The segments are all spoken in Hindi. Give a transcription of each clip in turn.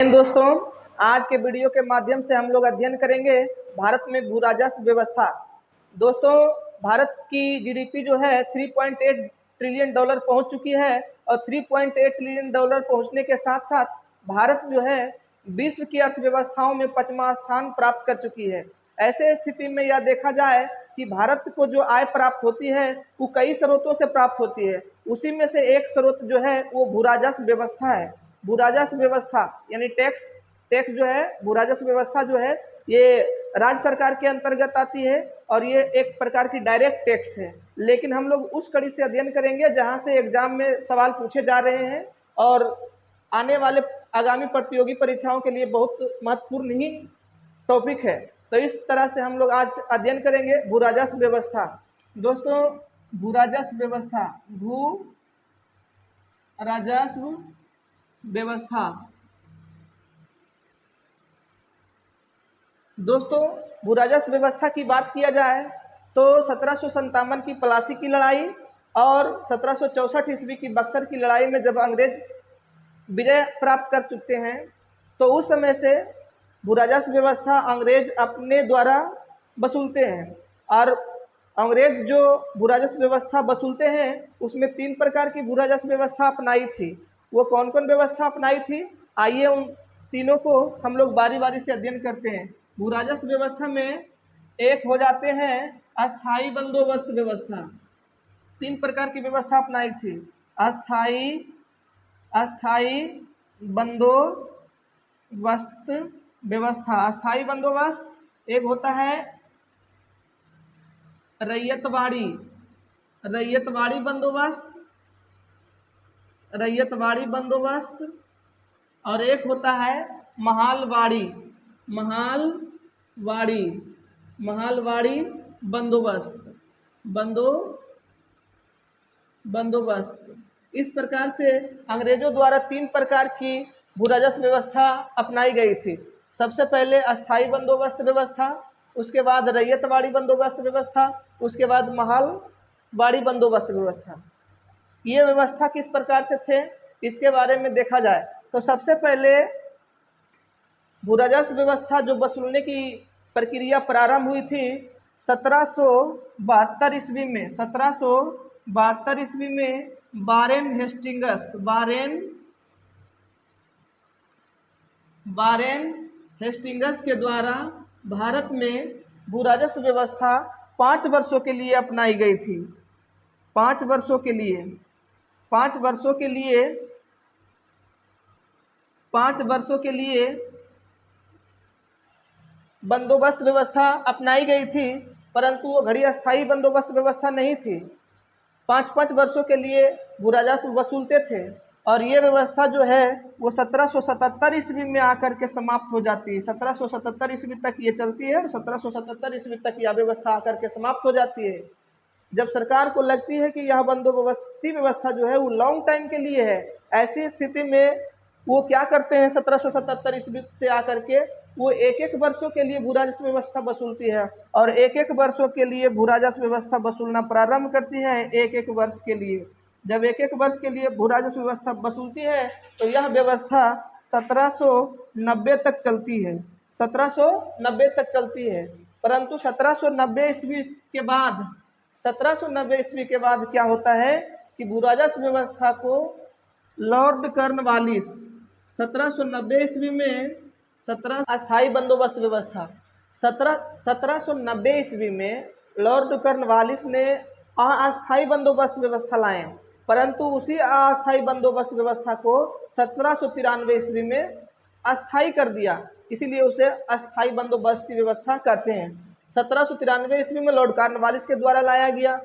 दोस्तों, आज के वीडियो के माध्यम से हम लोग अध्ययन करेंगे भारत में भू राजस्व व्यवस्था। दोस्तों, भारत की जीडीपी जो है 3.8 ट्रिलियन डॉलर पहुंच चुकी है और 3.8 ट्रिलियन डॉलर पहुंचने के साथ साथ भारत जो है विश्व की अर्थव्यवस्थाओं में 5वां स्थान प्राप्त कर चुकी है। ऐसे स्थिति में यह देखा जाए कि भारत को जो आय प्राप्त होती है वो कई स्रोतों से प्राप्त होती है। उसी में से एक स्रोत जो है वो भू राजस्व व्यवस्था है। भू राजस्व व्यवस्था यानी टैक्स टैक्स जो है, भू राजस्व व्यवस्था जो है ये राज्य सरकार के अंतर्गत आती है और ये एक प्रकार की डायरेक्ट टैक्स है। लेकिन हम लोग उस कड़ी से अध्ययन करेंगे जहां से एग्जाम में सवाल पूछे जा रहे हैं और आने वाले आगामी प्रतियोगी परीक्षाओं के लिए बहुत महत्वपूर्ण ही टॉपिक है। तो इस तरह से हम लोग आज अध्ययन करेंगे भू राजस्व व्यवस्था। दोस्तों, भू राजस्व व्यवस्था, भू राजस्व व्यवस्था। दोस्तों, भू राजस्व व्यवस्था की बात किया जाए तो 1757 की प्लासी की लड़ाई और 1764 ईस्वी की बक्सर की लड़ाई में जब अंग्रेज विजय प्राप्त कर चुके हैं तो उस समय से भू राजस्व व्यवस्था अंग्रेज अपने द्वारा वसूलते हैं। और अंग्रेज जो भू राजस्व व्यवस्था वसूलते हैं उसमें 3 प्रकार की भू राजस्व व्यवस्था अपनाई थी। वो कौन कौन व्यवस्था अपनाई थी, आइए उन तीनों को हम लोग बारी बारी से अध्ययन करते हैं। भू राजस्व व्यवस्था में एक हो जाते हैं अस्थाई बंदोबस्त व्यवस्था। 3 प्रकार की व्यवस्था अपनाई थी। अस्थाई बंदोबस्त व्यवस्था। अस्थाई बंदोबस्त एक होता है रैयतवाड़ी बंदोबस्त और एक होता है महालवाड़ी बंदोबस्त। इस प्रकार से अंग्रेजों द्वारा 3 प्रकार की भू राजस्व व्यवस्था अपनाई गई थी। सबसे पहले अस्थाई बंदोबस्त व्यवस्था, उसके बाद रैयतवाड़ी बंदोबस्त व्यवस्था, उसके बाद महालवाड़ी बंदोबस्त व्यवस्था। ये व्यवस्था किस प्रकार से थे इसके बारे में देखा जाए तो सबसे पहले भू राजस्व व्यवस्था जो वसूलने की प्रक्रिया प्रारंभ हुई थी 1772 ईस्वी में। 1772 ईस्वी में वारेन हेस्टिंगस के द्वारा भारत में भू राजस्व व्यवस्था 5 वर्षों के लिए अपनाई गई थी। 5 वर्षों के लिए बंदोबस्त व्यवस्था अपनाई गई थी, परंतु वो घड़ी अस्थाई बंदोबस्त व्यवस्था नहीं थी। 5-5 वर्षों के लिए भू राजस्व वसूलते थे और ये व्यवस्था जो है वो 1777 ईस्वी में आकर के समाप्त हो जाती है। 1777 ईस्वी तक ये चलती है और 1777 ईस्वी तक यह व्यवस्था आकर के समाप्त हो जाती है। जब सरकार को लगती है कि यह बंदोबस्ती व्यवस्था जो है वो लॉन्ग टाइम के लिए है, ऐसी स्थिति में वो क्या करते हैं 1777 ईस्वी से आकर के वो एक वर्षों के लिए भू राजस्व व्यवस्था वसूलती है और एक वर्षों के लिए भू राजस्व व्यवस्था वसूलना प्रारंभ करती है। एक वर्ष के लिए जब एक वर्ष के लिए भू राजस्व व्यवस्था वसूलती है तो यह व्यवस्था 1790 तक चलती है। 1790 तक चलती है, परंतु 1790 ईस्वी के बाद क्या होता है कि भू राजस्व व्यवस्था को लॉर्ड कॉर्नवालिस 1790 ईस्वी में अस्थाई बंदोबस्त व्यवस्था 1790 ईस्वी में लॉर्ड कॉर्नवालिस ने अस्थाई बंदोबस्त व्यवस्था लाए, परंतु उसी अस्थाई बंदोबस्त व्यवस्था को 1793 ईस्वी में अस्थाई कर दिया, इसीलिए उसे अस्थाई बंदोबस्ती व्यवस्था कहते हैं। 1793 ईस्वी में लॉर्ड कॉर्नवालिस के द्वारा लाया गया।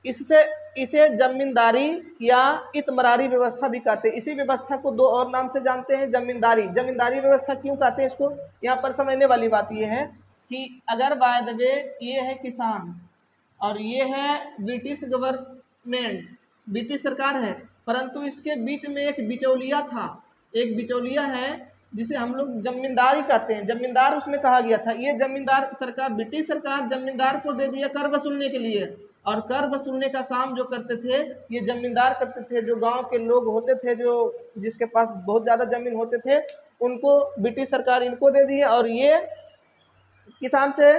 इसे जमींदारी या इतमरारी व्यवस्था भी कहते हैं। इसी व्यवस्था को 2 और नाम से जानते हैं। जमींदारी व्यवस्था क्यों कहते हैं इसको, यहाँ पर समझने वाली बात यह है कि अगर बाय द वे ये है किसान और ये है ब्रिटिश गवर्नमेंट, ब्रिटिश सरकार है, परंतु इसके बीच में एक बिचौलिया था, एक बिचौलिया है जिसे हम लोग जमींदारी कहते हैं। जमींदार उसमें कहा गया था। ये जमींदार सरकार, ब्रिटिश सरकार जमींदार को दे दिया कर वसूलने के लिए और कर वसूलने का काम जो करते थे ये जमींदार करते थे। जो गांव के लोग होते थे, जो जिसके पास बहुत ज़्यादा जमीन होते थे, उनको ब्रिटिश सरकार इनको दे दी है और ये किसान से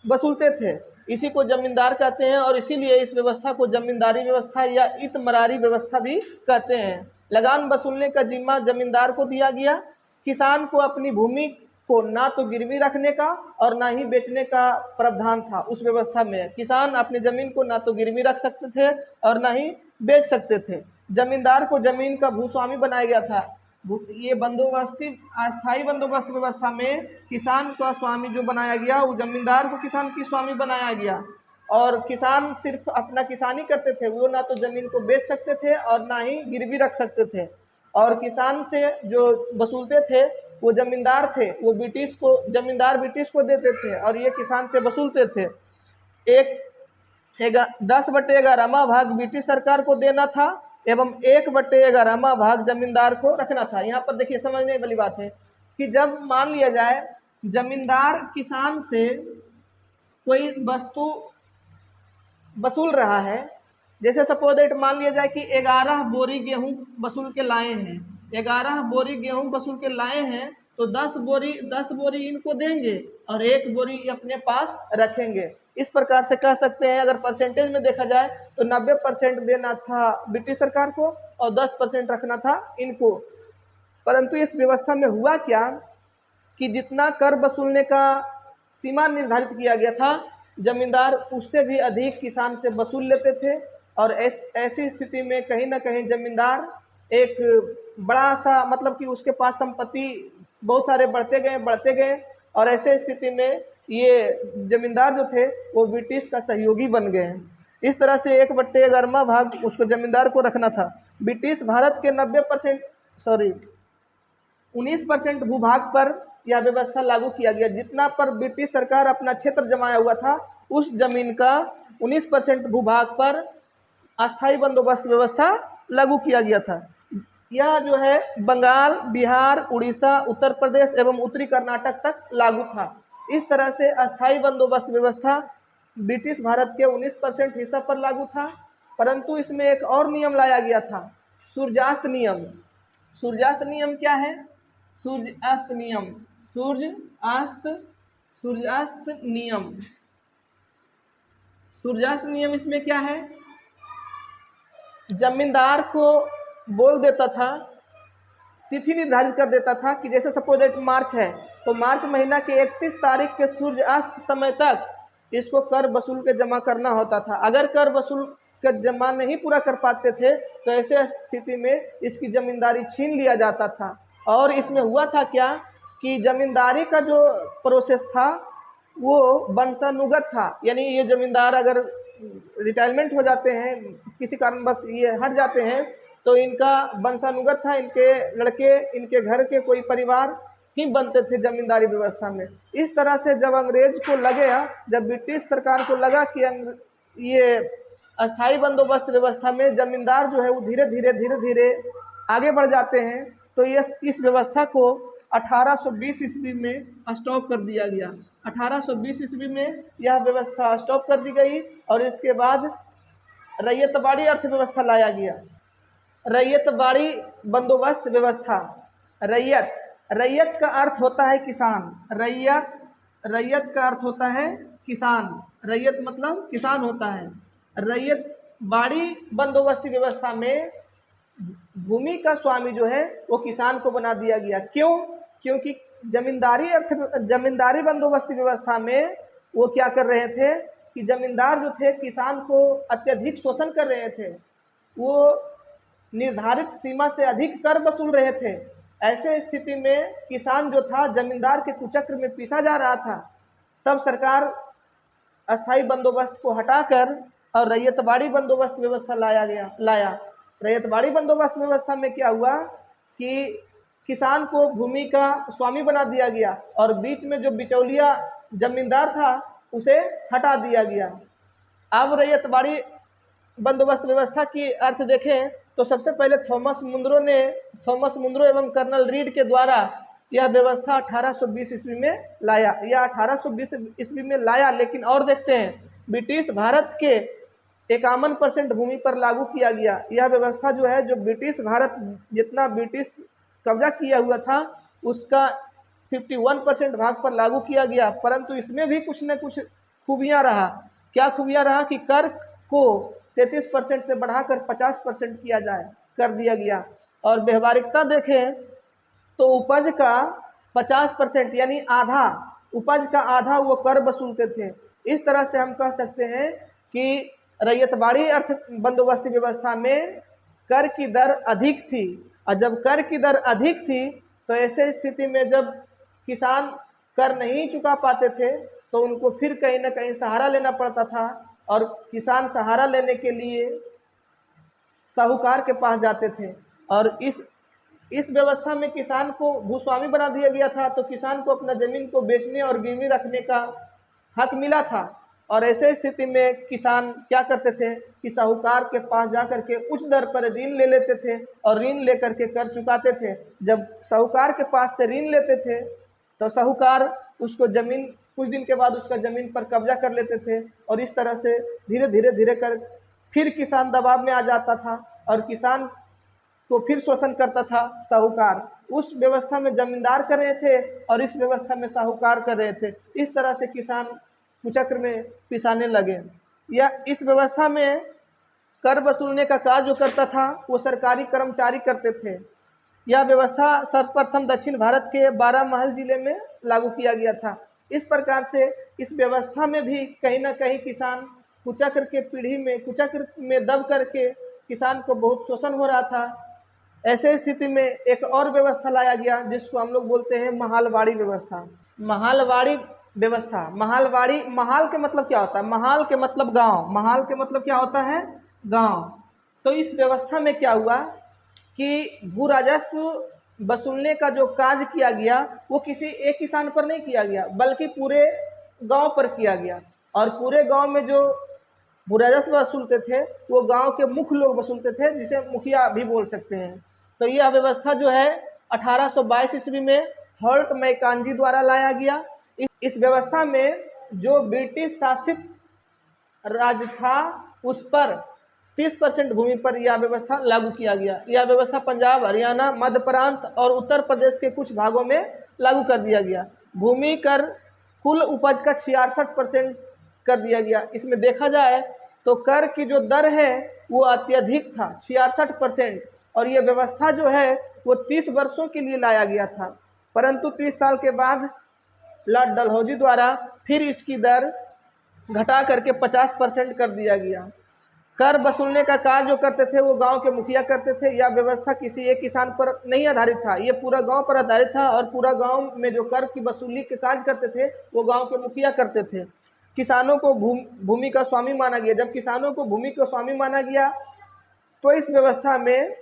वसूलते थे। इसी को जमींदार कहते हैं और इसीलिए इस व्यवस्था को जमींदारी व्यवस्था या इतमरारी व्यवस्था भी कहते हैं। लगान वसूलने का जिम्मा जमींदार को दिया गया। किसान को अपनी भूमि को ना तो गिरवी रखने का और ना ही बेचने का प्रावधान था। उस व्यवस्था में किसान अपनी ज़मीन को ना तो गिरवी रख सकते थे और ना ही बेच सकते थे। जमींदार को ज़मीन का भूस्वामी बनाया गया था। ये बंदोबस्ती अस्थाई बंदोबस्त व्यवस्था में किसान का स्वामी जो बनाया गया, वो जमींदार को किसान की स्वामी बनाया गया। और किसान सिर्फ अपना किसानी करते थे, वो ना तो ज़मीन को बेच सकते थे और ना ही गिरवी रख सकते थे। और किसान से जो वसूलते थे वो जमींदार थे, वो ब्रिटिश को, जमींदार ब्रिटिश को देते थे और ये किसान से वसूलते थे। 10/11वां भाग ब्रिटिश सरकार को देना था एवं 1/11वां भाग जमींदार को रखना था। यहाँ पर देखिए समझने वाली बात है कि जब मान लिया जाए जमींदार किसान से कोई वस्तु वसूल रहा है, जैसे सपोज दैट मान लिया जाए कि 11 बोरी गेहूं वसूल के लाए हैं, 11 बोरी गेहूं वसूल के लाए हैं, तो 10 बोरी इनको देंगे और 1 बोरी अपने पास रखेंगे। इस प्रकार से कह सकते हैं, अगर परसेंटेज में देखा जाए तो 90% देना था ब्रिटिश सरकार को और 10% रखना था इनको। परंतु इस व्यवस्था में हुआ क्या कि जितना कर वसूलने का सीमा निर्धारित किया गया था, जमींदार उससे भी अधिक किसान से वसूल लेते थे। और ऐसी स्थिति में कहीं ना कहीं जमींदार एक बड़ा सा, मतलब कि उसके पास संपत्ति बहुत सारे बढ़ते गए और ऐसे स्थिति में ये जमींदार जो थे वो ब्रिटिश का सहयोगी बन गए। इस तरह से 1/11वां भाग उसको जमींदार को रखना था। ब्रिटिश भारत के 19% भूभाग पर यह व्यवस्था लागू किया गया। जितना पर ब्रिटिश सरकार अपना क्षेत्र जमाया हुआ था, उस जमीन का 19% भूभाग पर अस्थाई बंदोबस्त व्यवस्था लागू किया गया था। यह जो है बंगाल, बिहार, उड़ीसा, उत्तर प्रदेश एवं उत्तरी कर्नाटक तक लागू था। इस तरह से अस्थाई बंदोबस्त व्यवस्था ब्रिटिश भारत के 19% हिस्सा पर लागू था। परंतु इसमें एक और नियम लाया गया था, सूर्यास्त नियम। सूर्यास्त नियम क्या है? सूर्यास्त नियम, सूर्यास्त नियम इसमें क्या है? जमींदार को बोल देता था, तिथि निर्धारित कर देता था कि जैसे सपोज दैट मार्च है, तो मार्च महीना के 31 तारीख के सूर्यास्त समय तक इसको कर वसूल के जमा करना होता था। अगर कर वसूल कर जमा नहीं पूरा कर पाते थे तो ऐसे स्थिति में इसकी जमींदारी छीन लिया जाता था। और इसमें हुआ था क्या कि जमींदारी का जो प्रोसेस था वो वंशानुगत था। यानी ये जमींदार अगर रिटायरमेंट हो जाते हैं, किसी कारण बस ये हट जाते हैं, तो इनका वंशानुगत था, इनके लड़के, इनके घर के कोई परिवार ही बनते थे जमींदारी व्यवस्था में। इस तरह से जब अंग्रेज को लगेगा, जब ब्रिटिश सरकार को लगा कि ये अस्थाई बंदोबस्त व्यवस्था में जमींदार जो है वो धीरे धीरे आगे बढ़ जाते हैं, तो ये इस व्यवस्था को 1820 ईस्वी में स्टॉप कर दिया गया। 1820 ईस्वी में यह व्यवस्था स्टॉप कर दी गई और इसके बाद रैयतवाड़ी अर्थव्यवस्था लाया गया। रैयतवाड़ी बंदोबस्त व्यवस्था। रैयत का अर्थ होता है किसान। रैयत का अर्थ होता है किसान। रैयत मतलब किसान होता है। रैयतवाड़ी बंदोबस्ती व्यवस्था में भूमि का स्वामी जो है वो किसान को बना दिया गया। क्यों? क्योंकि जमींदारी बंदोबस्ती व्यवस्था में वो क्या कर रहे थे कि जमींदार जो थे किसान को अत्यधिक शोषण कर रहे थे, वो निर्धारित सीमा से अधिक कर वसूल रहे थे। ऐसे स्थिति में किसान जो था जमींदार के कुचक्र में पीसा जा रहा था। तब सरकार अस्थाई बंदोबस्त को हटाकर और रैयतवाड़ी बंदोबस्त व्यवस्था लाया। रैयतवाड़ी बंदोबस्त व्यवस्था में क्या हुआ कि किसान को भूमि का स्वामी बना दिया गया और बीच में जो बिचौलिया जमींदार था उसे हटा दिया गया। अब रैयतवाड़ी बंदोबस्त व्यवस्था की अर्थ देखें तो सबसे पहले थॉमस मुंद्रो एवं कर्नल रीड के द्वारा यह व्यवस्था 1820 ईस्वी में लाया। यह 1820 ईस्वी में लाया, लेकिन और देखते हैं ब्रिटिश भारत के 51% भूमि पर लागू किया गया। यह व्यवस्था जो है, जो ब्रिटिश भारत जितना ब्रिटिश कब्जा किया हुआ था उसका 51% भाग पर लागू किया गया। परंतु इसमें भी कुछ न कुछ खूबियाँ रहा। क्या खूबियाँ रहा कि कर को 33% से बढ़ाकर 50% किया जाए, कर दिया गया। और व्यवहारिकता देखें तो उपज का 50% यानी आधा, उपज का आधा वो कर वसूलते थे। इस तरह से हम कह सकते हैं कि रैयतवाड़ी अर्थ बंदोबस्त व्यवस्था में कर की दर अधिक थी। और जब कर की दर अधिक थी तो ऐसे स्थिति में जब किसान कर नहीं चुका पाते थे तो उनको फिर कहीं ना कहीं सहारा लेना पड़ता था। और किसान सहारा लेने के लिए साहूकार के पास जाते थे। और इस व्यवस्था में किसान को भूस्वामी बना दिया गया था, तो किसान को अपना जमीन को बेचने और गिरवी रखने का हक मिला था। और ऐसे स्थिति में किसान क्या करते थे कि साहूकार के पास जाकर के उच्च दर पर ऋण ले लेते थे और ऋण लेकर के कर चुकाते थे। जब साहूकार के पास से ऋण लेते थे तो साहूकार उसको जमीन, कुछ दिन के बाद उसका जमीन पर कब्जा कर लेते थे। और इस तरह से धीरे धीरे कर फिर किसान दबाव में आ जाता था और किसान को फिर शोषण करता था साहूकार। उस व्यवस्था में जमींदार कर रहे थे और इस व्यवस्था में साहूकार कर रहे थे। इस तरह से किसान कुचक्र में पिसाने लगे। या इस व्यवस्था में कर वसूलने का कार्य जो करता था वो सरकारी कर्मचारी करते थे। यह व्यवस्था सर्वप्रथम दक्षिण भारत के बारामहल जिले में लागू किया गया था। इस प्रकार से इस व्यवस्था में भी कहीं ना कहीं किसान कुचक्र के पीढ़ी में, कुचक्र में दब करके किसान को बहुत शोषण हो रहा था। ऐसे स्थिति में एक और व्यवस्था लाया गया जिसको हम लोग बोलते हैं महालवाड़ी व्यवस्था। महालवाड़ी व्यवस्था, महालवाड़ी, महाल के मतलब क्या होता है? महाल के मतलब गांव, महाल के मतलब क्या होता है? गांव। तो इस व्यवस्था में क्या हुआ कि भू राजस्व वसूलने का जो कार्य किया गया वो किसी एक किसान पर नहीं किया गया बल्कि पूरे गांव पर किया गया। और पूरे गांव में जो भू राजस्व वसूलते थे वो गांव के मुख्य लोग वसूलते थे, जिसे मुखिया भी बोल सकते हैं। तो यह व्यवस्था जो है 1822 ईस्वी में हॉल्ट मैकांजी द्वारा लाया गया। इस व्यवस्था में जो ब्रिटिश शासित राज्य था उस पर 30% भूमि पर यह व्यवस्था लागू किया गया। यह व्यवस्था पंजाब, हरियाणा, मध्य प्रांत और उत्तर प्रदेश के कुछ भागों में लागू कर दिया गया। भूमि कर कुल उपज का 66% कर दिया गया। इसमें देखा जाए तो कर की जो दर है वो अत्यधिक था, 66%। और ये व्यवस्था जो है वो 30 वर्षों के लिए लाया गया था। परंतु 30 साल के बाद लॉर्ड डलहौजी द्वारा फिर इसकी दर घटा करके 50% कर दिया गया। कर वसूलने का कार्य जो करते थे वो गांव के मुखिया करते थे। यह व्यवस्था किसी एक किसान पर नहीं आधारित था, ये पूरा गांव पर आधारित था। और पूरा गांव में जो कर की वसूली के कार्य करते थे वो गांव के मुखिया करते थे। किसानों को भूमि का स्वामी माना गया। जब किसानों को भूमि का स्वामी माना गया तो इस व्यवस्था में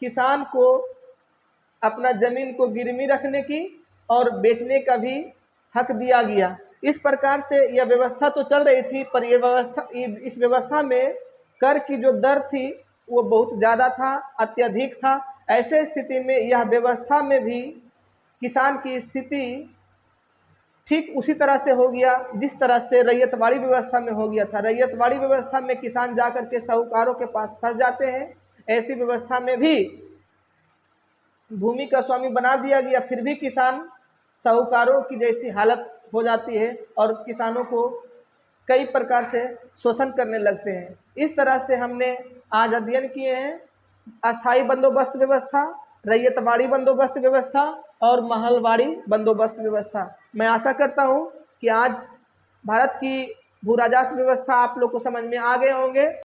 किसान को अपना जमीन को गिरवी रखने की और बेचने का भी हक दिया गया। इस प्रकार से यह व्यवस्था तो चल रही थी, पर इस व्यवस्था में कर की जो दर थी वो बहुत ज़्यादा था, अत्यधिक था। ऐसे स्थिति में यह व्यवस्था में भी किसान की स्थिति ठीक उसी तरह से हो गया जिस तरह से रैयतवाड़ी व्यवस्था में हो गया था। रैयतवाड़ी व्यवस्था में किसान जाकर के साहूकारों के पास फंस जाते हैं। ऐसी व्यवस्था में भी भूमि का स्वामी बना दिया गया, फिर भी किसान साहूकारों की जैसी हालत हो जाती है और किसानों को कई प्रकार से शोषण करने लगते हैं। इस तरह से हमने आज अध्ययन किए हैं अस्थाई बंदोबस्त व्यवस्था, रैयतवाड़ी बंदोबस्त व्यवस्था और महलवाड़ी बंदोबस्त व्यवस्था। मैं आशा करता हूँ कि आज भारत की भू राजस्व व्यवस्था आप लोग को समझ में आ गए होंगे।